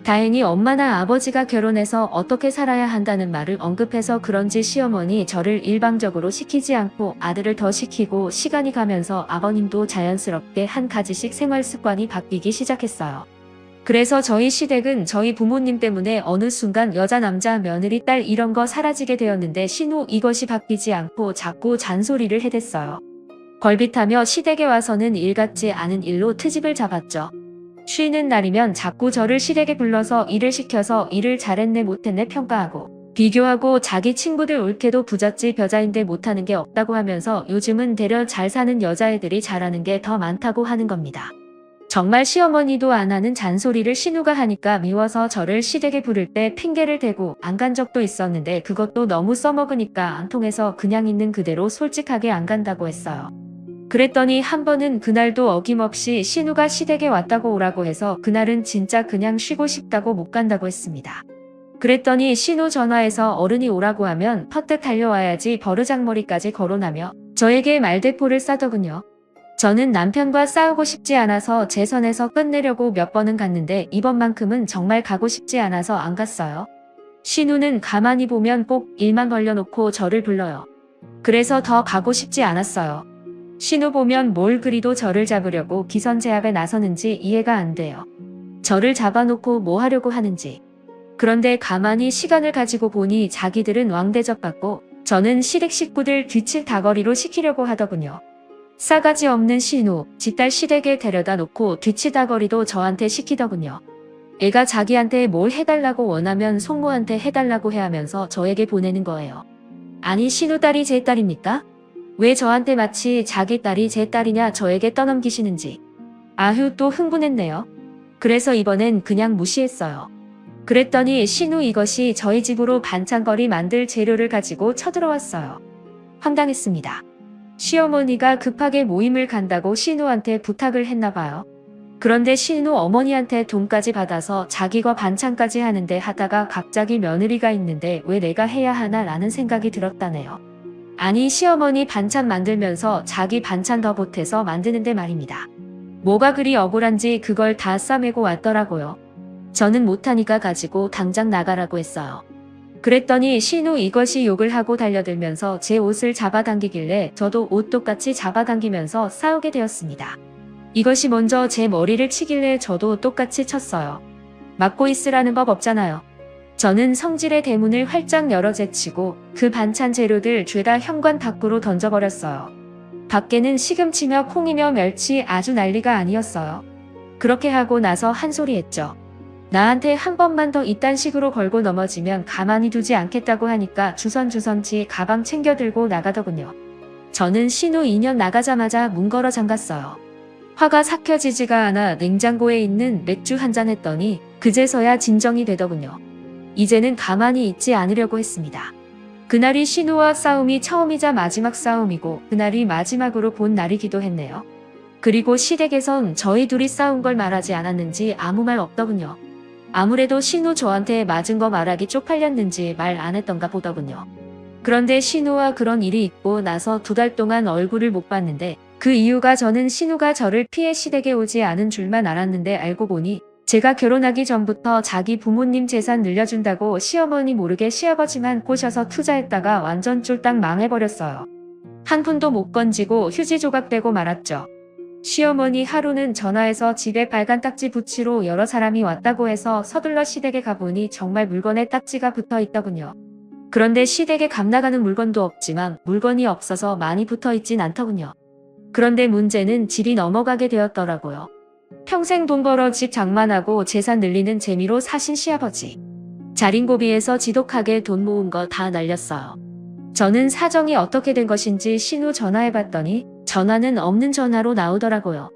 다행히 엄마나 아버지가 결혼해서 어떻게 살아야 한다는 말을 언급해서 그런지 시어머니 저를 일방적으로 시키지 않고 아들을 더 시키고 시간이 가면서 아버님도 자연스럽게 한 가지씩 생활 습관이 바뀌기 시작했어요. 그래서 저희 시댁은 저희 부모님 때문에 어느 순간 여자 남자 며느리 딸 이런 거 사라지게 되었는데 신우 이것이 바뀌지 않고 자꾸 잔소리를 해댔어요. 걸빗하며 시댁에 와서는 일 같지 않은 일로 트집을 잡았죠. 쉬는 날이면 자꾸 저를 시댁에 불러서 일을 시켜서 일을 잘했네 못했네 평가하고 비교하고 자기 친구들 올케도 부잣집 여자인데 못하는 게 없다고 하면서 요즘은 되려 잘 사는 여자애들이 잘하는 게 더 많다고 하는 겁니다. 정말 시어머니도 안 하는 잔소리를 신우가 하니까 미워서 저를 시댁에 부를 때 핑계를 대고 안 간 적도 있었는데 그것도 너무 써먹으니까 안 통해서 그냥 있는 그대로 솔직하게 안 간다고 했어요. 그랬더니 한 번은 그날도 어김없이 신우가 시댁에 왔다고 오라고 해서 그날은 진짜 그냥 쉬고 싶다고 못 간다고 했습니다. 그랬더니 신우 전화해서 어른이 오라고 하면 퍼뜩 달려와야지 버르장머리까지 거론하며 저에게 말대포를 싸더군요. 저는 남편과 싸우고 싶지 않아서 제 선에서 끝내려고 몇 번은 갔는데 이번만큼은 정말 가고 싶지 않아서 안 갔어요. 신우는 가만히 보면 꼭 일만 벌려놓고 저를 불러요. 그래서 더 가고 싶지 않았어요. 신우 보면 뭘 그리도 저를 잡으려고 기선제압에 나서는지 이해가 안 돼요. 저를 잡아놓고 뭐 하려고 하는지. 그런데 가만히 시간을 가지고 보니 자기들은 왕대접 받고 저는 시댁 식구들 뒤칠 다거리로 시키려고 하더군요. 싸가지 없는 신우, 지 딸 시댁에 데려다 놓고 뒤치다거리도 저한테 시키더군요. 애가 자기한테 뭘 해달라고 원하면 속모한테 해달라고 해 하면서 저에게 보내는 거예요. 아니 신우 딸이 제 딸입니까? 왜 저한테 마치 자기 딸이 제 딸이냐 저에게 떠넘기시는지. 아휴 또 흥분했네요. 그래서 이번엔 그냥 무시했어요. 그랬더니 신우 이것이 저희 집으로 반찬거리 만들 재료를 가지고 쳐들어왔어요. 황당했습니다. 시어머니가 급하게 모임을 간다고 신우한테 부탁을 했나봐요. 그런데 신우 어머니한테 돈까지 받아서 자기가 반찬까지 하는데 하다가 갑자기 며느리가 있는데 왜 내가 해야 하나 라는 생각이 들었다네요. 아니 시어머니 반찬 만들면서 자기 반찬 더 보태서 만드는데 말입니다. 뭐가 그리 억울한지 그걸 다 싸매고 왔더라고요. 저는 못하니까 가지고 당장 나가라고 했어요. 그랬더니 신우 이것이 욕을 하고 달려들면서 제 옷을 잡아당기길래 저도 옷 똑같이 잡아당기면서 싸우게 되었습니다. 이것이 먼저 제 머리를 치길래 저도 똑같이 쳤어요. 막고 있으라는 법 없잖아요. 저는 성질의 대문을 활짝 열어 제치고 그 반찬 재료들 죄다 현관 밖으로 던져버렸어요. 밖에는 시금치며 콩이며 멸치 아주 난리가 아니었어요. 그렇게 하고 나서 한 소리 했죠. 나한테 한 번만 더 이딴 식으로 걸고 넘어지면 가만히 두지 않겠다고 하니까 주선주선지 가방 챙겨 들고 나가더군요. 저는 신우 2년 나가자마자 문 걸어 잠갔어요. 화가 삭혀지지가 않아 냉장고에 있는 맥주 한 잔 했더니 그제서야 진정이 되더군요. 이제는 가만히 있지 않으려고 했습니다. 그날이 신우와 싸움이 처음이자 마지막 싸움이고 그날이 마지막으로 본 날이기도 했네요. 그리고 시댁에선 저희 둘이 싸운 걸 말하지 않았는지 아무 말 없더군요. 아무래도 신우 저한테 맞은 거 말하기 쪽팔렸는지 말 안 했던가 보더군요. 그런데 신우와 그런 일이 있고 나서 2달 동안 얼굴을 못 봤는데 그 이유가 저는 신우가 저를 피해 시댁에 오지 않은 줄만 알았는데 알고 보니 제가 결혼하기 전부터 자기 부모님 재산 늘려준다고 시어머니 모르게 시아버지만 꼬셔서 투자했다가 완전 쫄딱 망해버렸어요. 한 푼도 못 건지고 휴지 조각 되고 말았죠. 시어머니 하루는 전화해서 집에 빨간 딱지 붙이러 여러 사람이 왔다고 해서 서둘러 시댁에 가보니 정말 물건에 딱지가 붙어 있더군요. 그런데 시댁에 값 나가는 물건도 없지만 물건이 없어서 많이 붙어 있진 않더군요. 그런데 문제는 집이 넘어가게 되었더라고요. 평생 돈 벌어 집 장만하고 재산 늘리는 재미로 사신 시아버지. 자린고비에서 지독하게 돈 모은 거 다 날렸어요. 저는 사정이 어떻게 된 것인지 신우 전화해봤더니 전화는 없는 전화로 나오더라고요.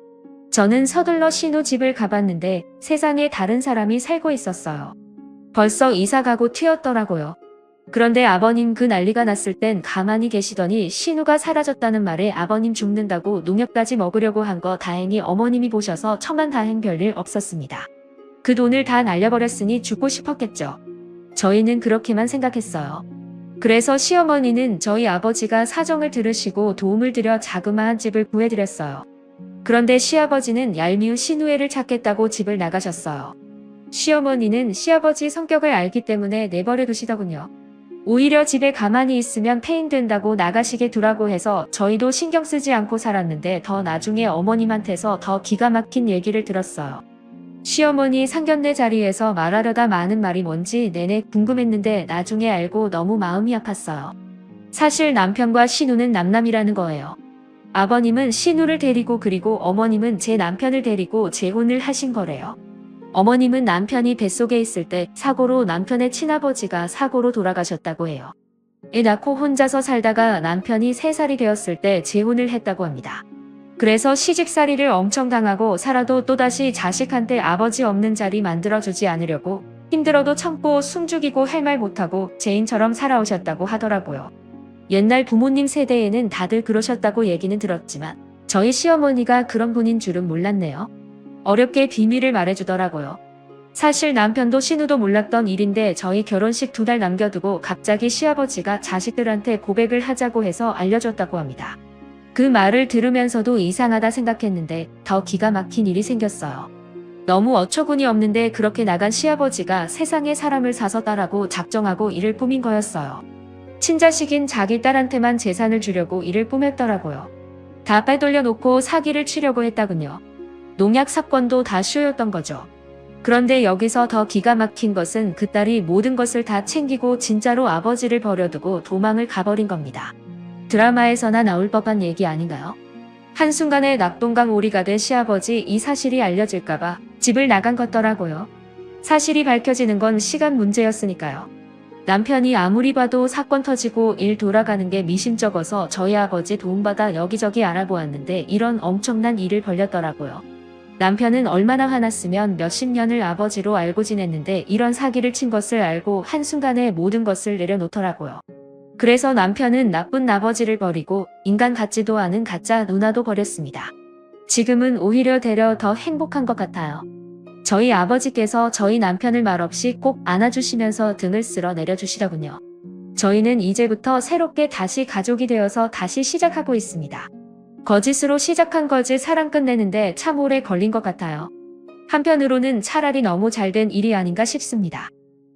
저는 서둘러 신우 집을 가봤는데 세상에 다른 사람이 살고 있었어요. 벌써 이사 가고 튀었더라고요. 그런데 아버님 그 난리가 났을 땐 가만히 계시더니 신우가 사라졌다는 말에 아버님 죽는다고 농약까지 먹으려고 한 거 다행히 어머님이 보셔서 천만다행 별일 없었습니다. 그 돈을 다 날려버렸으니 죽고 싶었겠죠. 저희는 그렇게만 생각했어요. 그래서 시어머니는 저희 아버지가 사정을 들으시고 도움을 드려 자그마한 집을 구해드렸어요. 그런데 시아버지는 얄미운 신우애를 찾겠다고 집을 나가셨어요. 시어머니는 시아버지 성격을 알기 때문에 내버려 두시더군요. 오히려 집에 가만히 있으면 폐인된다고 나가시게 두라고 해서 저희도 신경 쓰지 않고 살았는데 더 나중에 어머님한테서 더 기가 막힌 얘기를 들었어요. 시어머니 상견례 자리에서 말하려다 많은 말이 뭔지 내내 궁금했는데 나중에 알고 너무 마음이 아팠어요. 사실 남편과 신우는 남남이라는 거예요. 아버님은 신우를 데리고 그리고 어머님은 제 남편을 데리고 재혼을 하신 거래요. 어머님은 남편이 뱃속에 있을 때 사고로 남편의 친아버지가 사고로 돌아가셨다고 해요. 애 낳고 혼자서 살다가 남편이 3살이 되었을 때 재혼을 했다고 합니다. 그래서 시집살이를 엄청 당하고 살아도 또다시 자식한테 아버지 없는 자리 만들어주지 않으려고 힘들어도 참고 숨죽이고 할 말 못하고 죄인처럼 살아오셨다고 하더라고요. 옛날 부모님 세대에는 다들 그러셨다고 얘기는 들었지만 저희 시어머니가 그런 분인 줄은 몰랐네요. 어렵게 비밀을 말해주더라고요. 사실 남편도 신우도 몰랐던 일인데 저희 결혼식 2달 남겨두고 갑자기 시아버지가 자식들한테 고백을 하자고 해서 알려줬다고 합니다. 그 말을 들으면서도 이상하다 생각했는데 더 기가 막힌 일이 생겼어요. 너무 어처구니 없는데 그렇게 나간 시아버지가 세상에 사람을 사서 딸하고 작정하고 일을 꾸민 거였어요. 친자식인 자기 딸한테만 재산을 주려고 일을 꾸몄더라고요. 다 빼돌려놓고 사기를 치려고 했다군요. 농약 사건도 다 쇼였던 거죠. 그런데 여기서 더 기가 막힌 것은 그 딸이 모든 것을 다 챙기고 진짜로 아버지를 버려두고 도망을 가버린 겁니다. 드라마에서나 나올 법한 얘기 아닌가요? 한순간에 낙동강 오리가 된 시아버지 이 사실이 알려질까봐 집을 나간 것더라고요. 사실이 밝혀지는 건 시간 문제였으니까요. 남편이 아무리 봐도 사건 터지고 일 돌아가는 게 미심쩍어서 저희 아버지 도움받아 여기저기 알아보았는데 이런 엄청난 일을 벌였더라고요. 남편은 얼마나 화났으면 몇십 년을 아버지로 알고 지냈는데 이런 사기를 친 것을 알고 한순간에 모든 것을 내려놓더라고요. 그래서 남편은 나쁜 아버지를 버리고 인간 같지도 않은 가짜 누나도 버렸습니다. 지금은 오히려 되려 더 행복한 것 같아요. 저희 아버지께서 저희 남편을 말없이 꼭 안아주시면서 등을 쓸어 내려주시더군요. 저희는 이제부터 새롭게 다시 가족이 되어서 다시 시작하고 있습니다. 거짓으로 시작한 거짓 사랑 끝내는데 참 오래 걸린 것 같아요. 한편으로는 차라리 너무 잘된 일이 아닌가 싶습니다.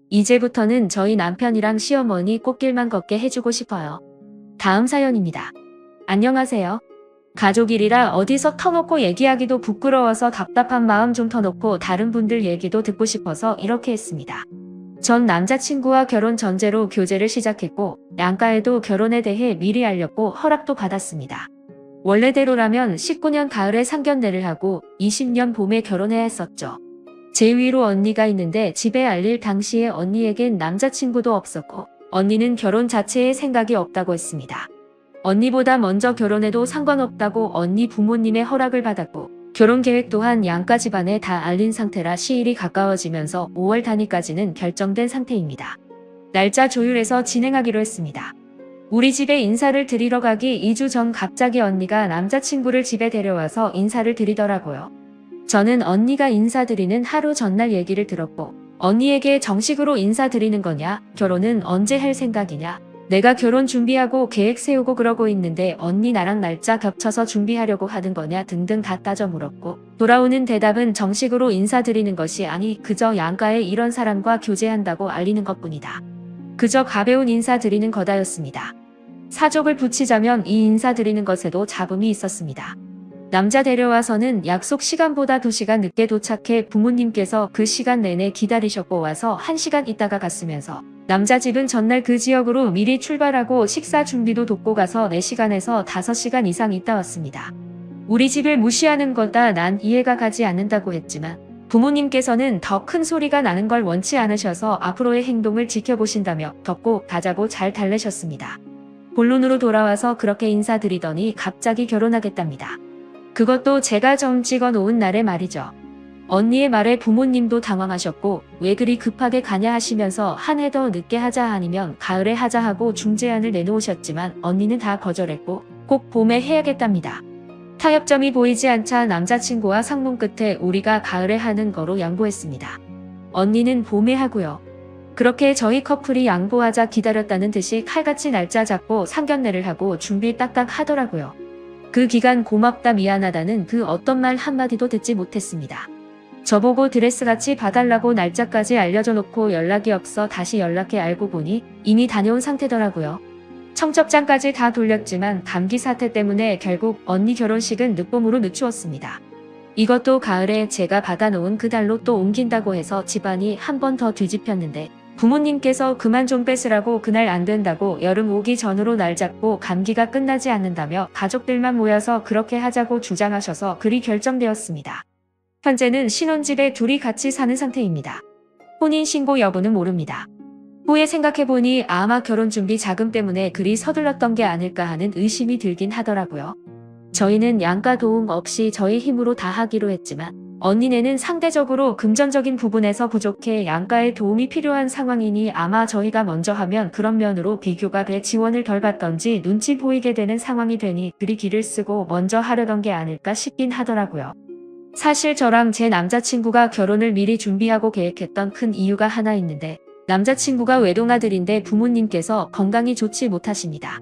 이제부터는 저희 남편이랑 시어머니 꽃길만 걷게 해주고 싶어요. 다음 사연입니다. 안녕하세요. 가족일이라 어디서 터놓고 얘기하기도 부끄러워서 답답한 마음 좀 터놓고 다른 분들 얘기도 듣고 싶어서 이렇게 했습니다. 전 남자친구와 결혼 전제로 교제를 시작했고 양가에도 결혼에 대해 미리 알렸고 허락도 받았습니다. 원래대로라면 19년 가을에 상견례를 하고 20년 봄에 결혼해야 했었죠. 제 위로 언니가 있는데 집에 알릴 당시에 언니에겐 남자친구도 없었고 언니는 결혼 자체에 생각이 없다고 했습니다. 언니보다 먼저 결혼해도 상관없다고 언니 부모님의 허락을 받았고 결혼 계획 또한 양가 집안에 다 알린 상태라 시일이 가까워지면서 5월 단위까지는 결정된 상태입니다. 날짜 조율해서 진행하기로 했습니다. 우리 집에 인사를 드리러 가기 2주 전 갑자기 언니가 남자친구를 집에 데려와서 인사를 드리더라고요. 저는 언니가 인사드리는 하루 전날 얘기를 들었고, 언니에게 정식으로 인사드리는 거냐, 결혼은 언제 할 생각이냐, 내가 결혼 준비하고 계획 세우고 그러고 있는데 언니 나랑 날짜 겹쳐서 준비하려고 하는 거냐 등등 다 따져 물었고, 돌아오는 대답은 정식으로 인사드리는 것이 아니 그저 양가에 이런 사람과 교제한다고 알리는 것뿐이다. 그저 가벼운 인사드리는 거다였습니다. 사족을 붙이자면 이 인사드리는 것에도 잡음이 있었습니다. 남자 데려와서는 약속 시간보다 2시간 늦게 도착해 부모님께서 그 시간 내내 기다리셨고 와서 1시간 있다가 갔으면서 남자 집은 전날 그 지역으로 미리 출발하고 식사 준비도 돕고 가서 4시간에서 5시간 이상 있다 왔습니다. 우리 집을 무시하는 거다 난 이해가 가지 않는다고 했지만 부모님께서는 더 큰 소리가 나는 걸 원치 않으셔서 앞으로의 행동을 지켜보신다며 덥고 가자고 잘 달래셨습니다. 본론으로 돌아와서 그렇게 인사드리더니 갑자기 결혼하겠답니다. 그것도 제가 점 찍어 놓은 날의 말이죠. 언니의 말에 부모님도 당황하셨고 왜 그리 급하게 가냐 하시면서 한 해 더 늦게 하자 아니면 가을에 하자 하고 중재안을 내놓으셨지만 언니는 다 거절했고 꼭 봄에 해야겠답니다. 타협점이 보이지 않자 남자친구와 상문 끝에 우리가 가을에 하는 거로 양보했습니다. 언니는 봄에 하고요. 그렇게 저희 커플이 양보하자 기다렸다는 듯이 칼같이 날짜 잡고 상견례를 하고 준비 딱딱 하더라고요. 그 기간 고맙다 미안하다는 그 어떤 말 한마디도 듣지 못했습니다. 저보고 드레스같이 봐달라고 날짜까지 알려줘 놓고 연락이 없어 다시 연락해 알고 보니 이미 다녀온 상태더라고요. 청첩장까지 다 돌렸지만 감기 사태 때문에 결국 언니 결혼식은 늦봄으로 늦추었습니다. 이것도 가을에 제가 받아놓은 그 달로 또 옮긴다고 해서 집안이 한 번 더 뒤집혔는데 부모님께서 그만 좀 뺏으라고 그날 안 된다고 여름 오기 전으로 날 잡고 감기가 끝나지 않는다며 가족들만 모여서 그렇게 하자고 주장하셔서 그리 결정되었습니다. 현재는 신혼집에 둘이 같이 사는 상태입니다. 혼인신고 여부는 모릅니다. 후에 생각해보니 아마 결혼준비 자금 때문에 그리 서둘렀던 게 아닐까 하는 의심이 들긴 하더라고요. 저희는 양가 도움 없이 저희 힘으로 다 하기로 했지만 언니네는 상대적으로 금전적인 부분에서 부족해 양가의 도움이 필요한 상황이니 아마 저희가 먼저 하면 그런 면으로 비교가 돼 지원을 덜 받던지 눈치 보이게 되는 상황이 되니 그리 기를 쓰고 먼저 하려던 게 아닐까 싶긴 하더라고요. 사실 저랑 제 남자친구가 결혼을 미리 준비하고 계획했던 큰 이유가 하나 있는데 남자친구가 외동아들인데 부모님께서 건강이 좋지 못하십니다.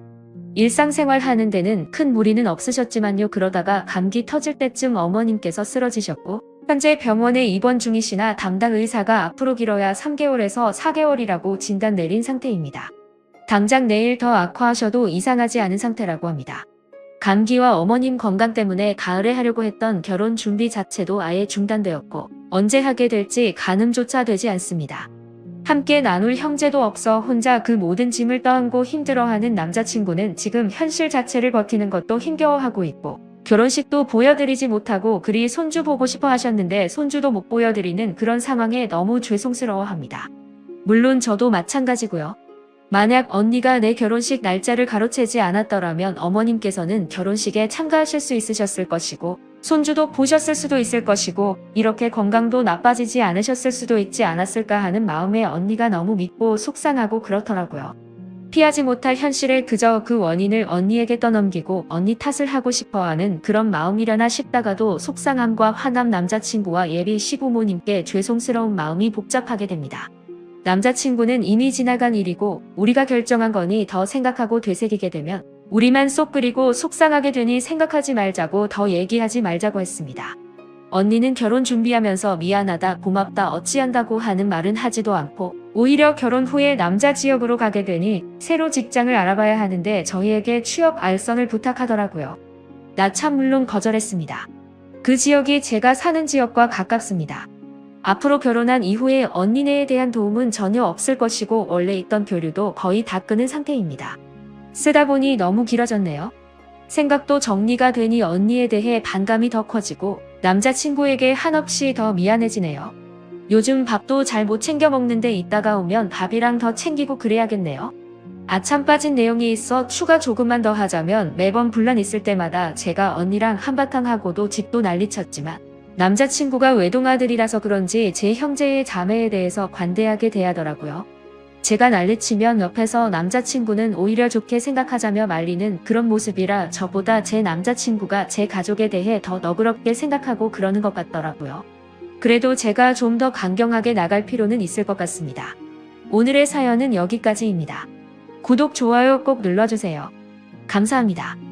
일상생활 하는 데는 큰 무리는 없으셨지만요. 그러다가 감기 터질 때쯤 어머님께서 쓰러지셨고 현재 병원에 입원 중이시나 담당 의사가 앞으로 길어야 3개월에서 4개월이라고 진단 내린 상태입니다. 당장 내일 더 악화하셔도 이상하지 않은 상태라고 합니다. 감기와 어머님 건강 때문에 가을에 하려고 했던 결혼 준비 자체도 아예 중단되었고 언제 하게 될지 가늠조차 되지 않습니다. 함께 나눌 형제도 없어 혼자 그 모든 짐을 떠안고 힘들어하는 남자친구는 지금 현실 자체를 버티는 것도 힘겨워하고 있고 결혼식도 보여드리지 못하고 그리 손주 보고 싶어 하셨는데 손주도 못 보여드리는 그런 상황에 너무 죄송스러워합니다. 물론 저도 마찬가지고요. 만약 언니가 내 결혼식 날짜를 가로채지 않았더라면 어머님께서는 결혼식에 참가하실 수 있으셨을 것이고 손주도 보셨을 수도 있을 것이고 이렇게 건강도 나빠지지 않으셨을 수도 있지 않았을까 하는 마음에 언니가 너무 믿고 속상하고 그렇더라고요. 피하지 못할 현실에 그저 그 원인을 언니에게 떠넘기고 언니 탓을 하고 싶어하는 그런 마음이려나 싶다가도 속상함과 화남 남자친구와 예비 시부모님께 죄송스러운 마음이 복잡하게 됩니다. 남자친구는 이미 지나간 일이고 우리가 결정한 거니 더 생각하고 되새기게 되면 우리만 쏙 끓이고 속상하게 되니 생각하지 말자고 더 얘기하지 말자고 했습니다. 언니는 결혼 준비하면서 미안하다 고맙다 어찌한다고 하는 말은 하지도 않고 오히려 결혼 후에 남자 지역으로 가게 되니 새로 직장을 알아봐야 하는데 저희에게 취업 알선을 부탁하더라고요. 나 참 물론 거절했습니다. 그 지역이 제가 사는 지역과 가깝습니다. 앞으로 결혼한 이후에 언니네에 대한 도움은 전혀 없을 것이고 원래 있던 교류도 거의 다 끊은 상태입니다. 쓰다 보니 너무 길어졌네요. 생각도 정리가 되니 언니에 대해 반감이 더 커지고 남자친구에게 한없이 더 미안해지네요. 요즘 밥도 잘 못 챙겨 먹는데 이따가 오면 밥이랑 더 챙기고 그래야겠네요. 아참 빠진 내용이 있어 추가 조금만 더 하자면 매번 분란 있을 때마다 제가 언니랑 한바탕 하고도 집도 난리쳤지만 남자친구가 외동아들이라서 그런지 제 형제의 자매에 대해서 관대하게 대하더라고요. 제가 난리치면 옆에서 남자친구는 오히려 좋게 생각하자며 말리는 그런 모습이라 저보다 제 남자친구가 제 가족에 대해 더 너그럽게 생각하고 그러는 것 같더라고요. 그래도 제가 좀 더 강경하게 나갈 필요는 있을 것 같습니다. 오늘의 사연은 여기까지입니다. 구독, 좋아요 꼭 눌러주세요. 감사합니다.